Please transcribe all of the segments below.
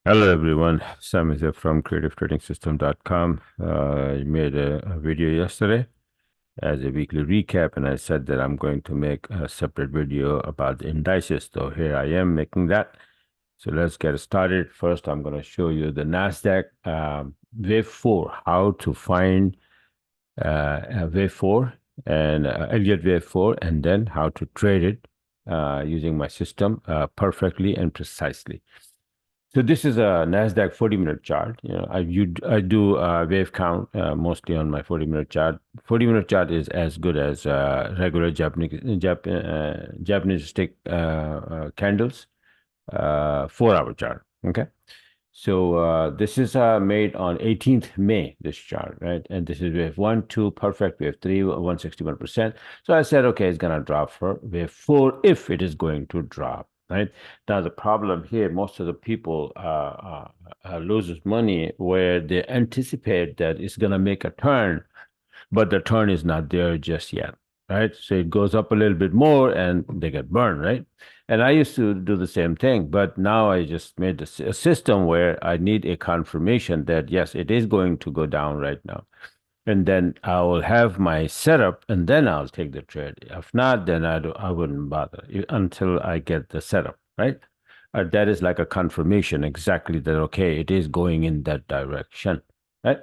Hello everyone, Sam is here from creativetradingsystem.com. I made a video yesterday as a weekly recap, and I said that I'm going to make a separate video about the indices. So here I am making that. So let's get started. First, I'm going to show you the Nasdaq wave 4, how to find a wave 4 and Elliott wave 4, and then how to trade it using my system perfectly and precisely. So this is a Nasdaq 40-minute chart. I do wave count mostly on my 40-minute chart. 40-minute chart is as good as regular Japanese stick candles, 4-hour chart. Okay. So this is made on 18th May, this chart, right? And this is wave 1, 2, perfect, wave 3, 161%. So I said, okay, it's going to drop for wave 4 if it is going to drop, right? Now, the problem here, most of the people loses money where they anticipate that it's going to make a turn, but the turn is not there just yet, right? So it goes up a little bit more and they get burned, right? And I used to do the same thing, but now I just made a system where I need a confirmation that yes, it is going to go down right now. And then I will have my setup and then I'll take the trade. If not, then I wouldn't bother until I get the setup, right? That is like a confirmation exactly that, okay, it is going in that direction, right?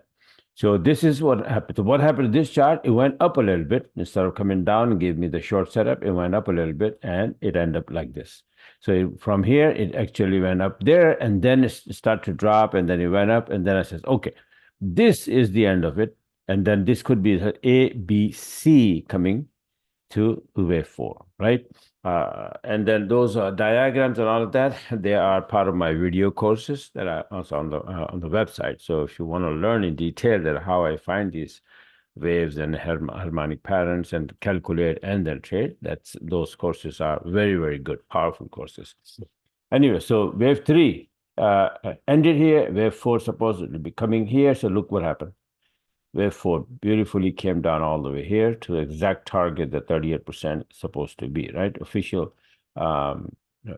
So this is what happened. So what happened to this chart? It went up a little bit instead of coming down and gave me the short setup. It went up a little bit and it ended up like this. So from here, it actually went up there and then it started to drop and then it went up. And then I says, okay, this is the end of it. And then this could be the A, B, C coming to wave 4, right? And then those diagrams and all of that, they are part of my video courses that are also on the website. So if you want to learn in detail that how I find these waves and harmonic patterns and calculate and then trade, those courses are very, very good, powerful courses. Anyway, so wave 3 ended here. Wave 4 supposed to be coming here. So look what happened. Wave 4 beautifully came down all the way here to the exact target that 38% is supposed to be, right? Official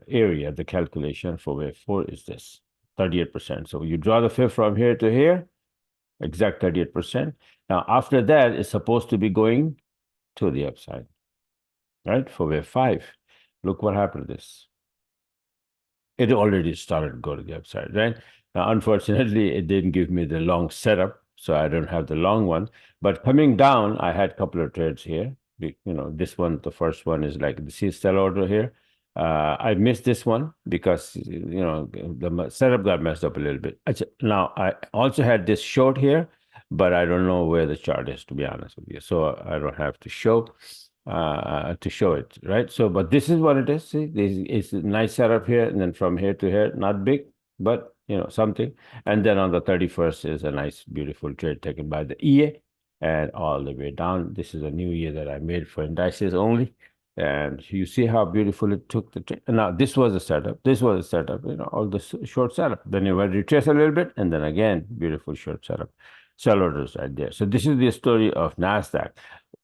area, the calculation for wave 4 is this, 38%. So you draw the fib from here to here, exact 38%. Now, after that, it's supposed to be going to the upside, right? For wave 5, look what happened to this. It already started to go to the upside, right? Now, unfortunately, it didn't give me the long setup, so I don't have the long one. But coming down, I had a couple of trades here. This one, the first one is like the sell order here. I missed this one because, the setup got messed up a little bit. Now, I also had this short here, but I don't know where the chart is, to be honest with you. So I don't have to show it, right? So, but this is what it is. See, this is a nice setup here, and then from here to here, not big, but something. And then on the 31st is a nice, beautiful trade taken by the EA, and all the way down. This is a new year that I made for indices only. And you see how beautiful it took the trade. Now, this was a setup. This was a setup, all the short setup. Then you will retrace a little bit, and then again, beautiful short setup. Sell orders right there. So this is the story of NASDAQ.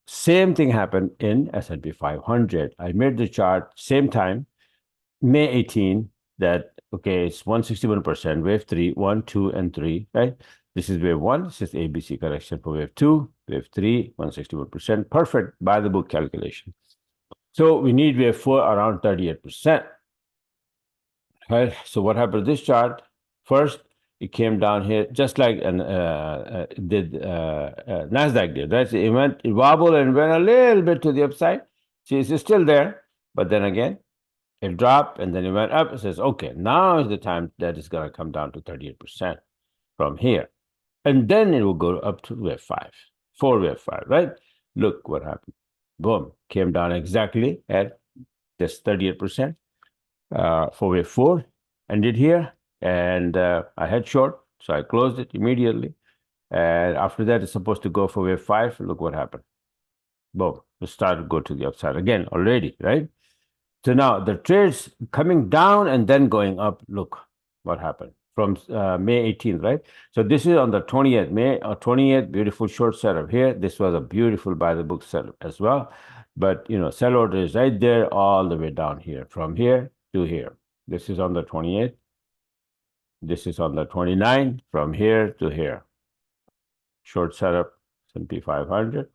Same thing happened in S&P 500. I made the chart same time, May 18, that, okay, it's 161%, wave 3, 1, 2, and 3, right? This is wave 1. This is ABC correction for wave 2, wave 3, 161%. Perfect by the book calculation. So we need wave 4 around 38%. Right? So what happened to this chart? First, it came down here just like Nasdaq did, right? So it wobbled and went a little bit to the upside. See, it's still there, but then again, it dropped and then it went up. It says, okay, now is the time that it's going to come down to 38% from here. And then it will go up to wave 5, 4 wave 5, right? Look what happened. Boom, came down exactly at this 38% for wave 4, ended here. And I had short, so I closed it immediately. And after that, it's supposed to go for wave 5. Look what happened. Boom, it started to go to the upside again already, right? So now the trades coming down and then going up. Look what happened from May 18th, right? So this is on the 20th, May 20th, beautiful short setup here. This was a beautiful by the book setup as well. But, sell order is right there all the way down here, from here to here. This is on the 28th. This is on the 29th from here to here. Short setup, S&P 500.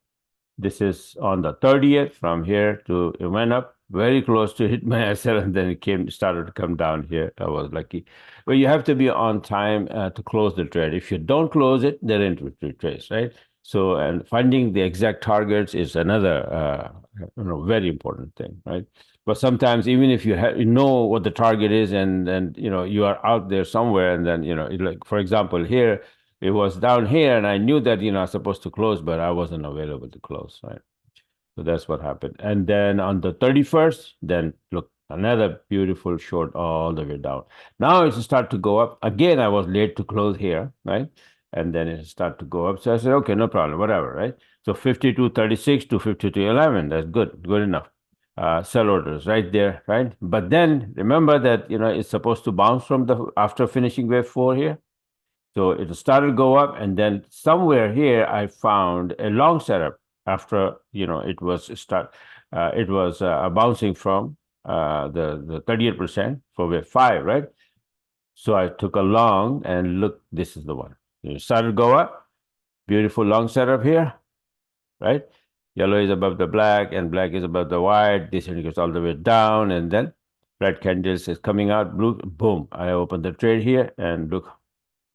This is on the 30th from here to, it went up very close to hit my SL, and then it started to come down here. I was lucky. But you have to be on time to close the trade. If you don't close it, then it will retrace, right? So, and finding the exact targets is another very important thing, right? But sometimes even if you know what the target is, and you are out there somewhere, and then like for example here, it was down here, and I knew that I was supposed to close, but I wasn't available to close, right? So that's what happened. And then on the 31st, then look, another beautiful short all the way down. Now it's start to go up. Again, I was late to close here, right? And then it start to go up. So I said, okay, no problem, whatever, right? So 52.36 to 52.11, that's good enough. Sell orders right there, right? But then remember that it's supposed to bounce from after finishing wave 4 here. So it started to go up, and then somewhere here I found a long setup after it was bouncing from the 38% for wave 5, right? So I took a long, and look, this is the one. It started to go up, beautiful long setup here, right? Yellow is above the black, and black is above the white. This indicates all the way down, and then red candles is coming out, blue, boom. I opened the trade here, and look,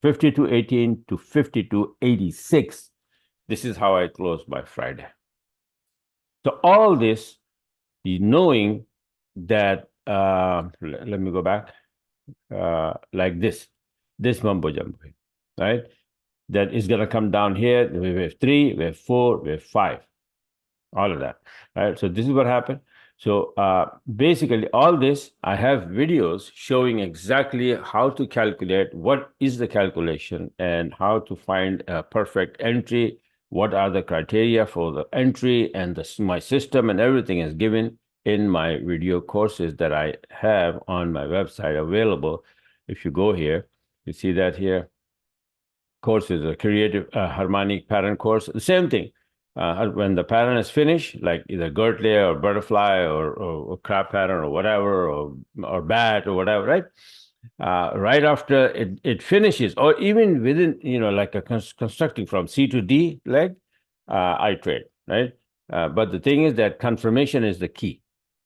52.18 to 52.86. This is how I closed my Friday. So all this, knowing that, let me go back, like this mumbo jumbo, right? That is going to come down here, wave 3, wave 4, wave 5, all of that, right? So this is what happened. So basically all this, I have videos showing exactly how to calculate, what is the calculation, and how to find a perfect entry, what are the criteria for the entry, and my system and everything is given in my video courses that I have on my website available. If you go here, you see that here, courses, a creative harmonic pattern course, the same thing. When the pattern is finished, like either Gertley or butterfly or crab pattern or whatever, or bat or whatever, right? Right after it finishes, or even within, like a constructing from C to D leg, I trade, right? But the thing is that confirmation is the key.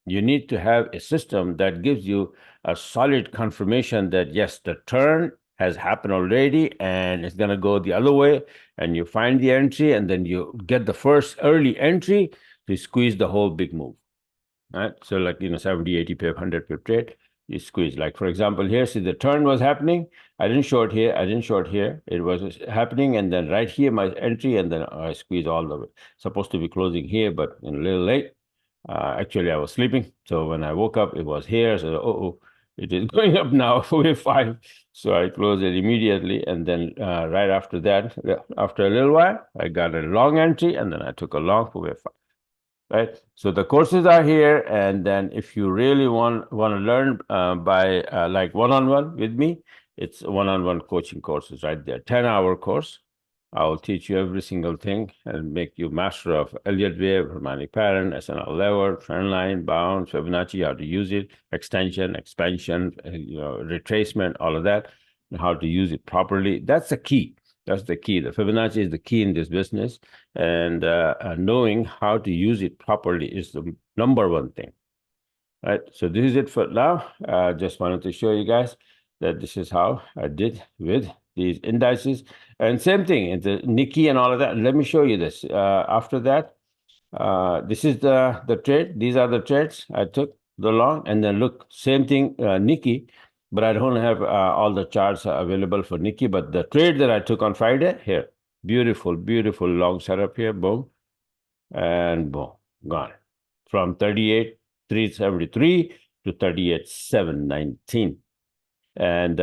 You need to have a system that gives you a solid confirmation that yes, the turn has happened already and it's going to go the other way, and you find the entry, and then you get the first early entry to squeeze the whole big move, right? So like 70, 80 pip, 100 pip trade, you squeeze. Like for example here, see the turn was happening, I didn't short here, it was happening, and then right here my entry, and then I squeeze all the way. Supposed to be closing here, but a little late. Actually I was sleeping, so when I woke up it was here. So it is going up now wave 5. So I closed it immediately, and then right after that, after a little while, I got a long entry, and then I took a long for wave 5. Right. So the courses are here, and then if you really want to learn by like one-on-one with me, it's one-on-one coaching courses right there. 10-hour course. I will teach you every single thing and make you master of Elliott wave, harmonic pattern, SNL lever, trend line, bounce, Fibonacci, how to use it, extension, expansion, retracement, all of that, and how to use it properly. That's the key. That's the key. The Fibonacci is the key in this business, and knowing how to use it properly is the number one thing. Right. So this is it for now. Just wanted to show you guys that this is how I did with these indices, and same thing in the Nikkei and all of that. Let me show you this. After that, this is the trade. These are the trades I took the long, and then look, same thing, Nikkei, but I don't have all the charts available for Nikkei. But the trade that I took on Friday here, beautiful, beautiful long setup here, boom, and boom, gone from 38,373 to 38,719. And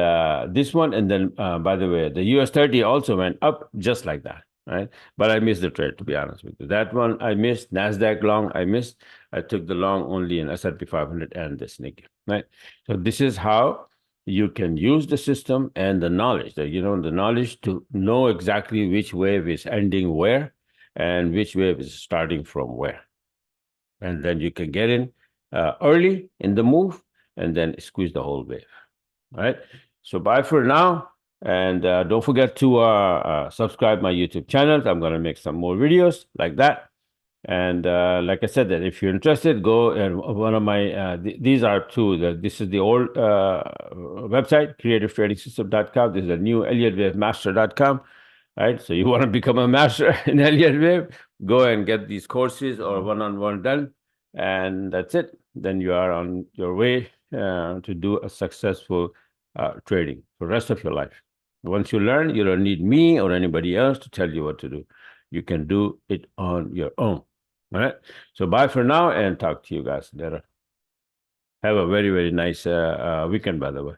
this one, and then by the way, the US 30 also went up just like that, right? But I missed the trade, to be honest with you. That one I missed. Nasdaq long I missed. I took the long only in S&P 500 and this Nikkei, right? So this is how you can use the system and the knowledge, the knowledge to know exactly which wave is ending where and which wave is starting from where. And then you can get in early in the move and then squeeze the whole wave. All right. So bye for now. And don't forget to subscribe my YouTube channel. I'm going to make some more videos like that. And like I said, that if you're interested, go and one of my these are two. This is the old website, creativetrading.system.com. This is the new ElliottWaveMaster.com. Right. So you want to become a master in Elliott Wave, go and get these courses or one-on-one done, and that's it. Then you are on your way to do a successful trading for the rest of your life. Once you learn, you don't need me or anybody else to tell you what to do. You can do it on your own. All right. So bye for now and talk to you guys later. Have a very, very nice weekend, by the way.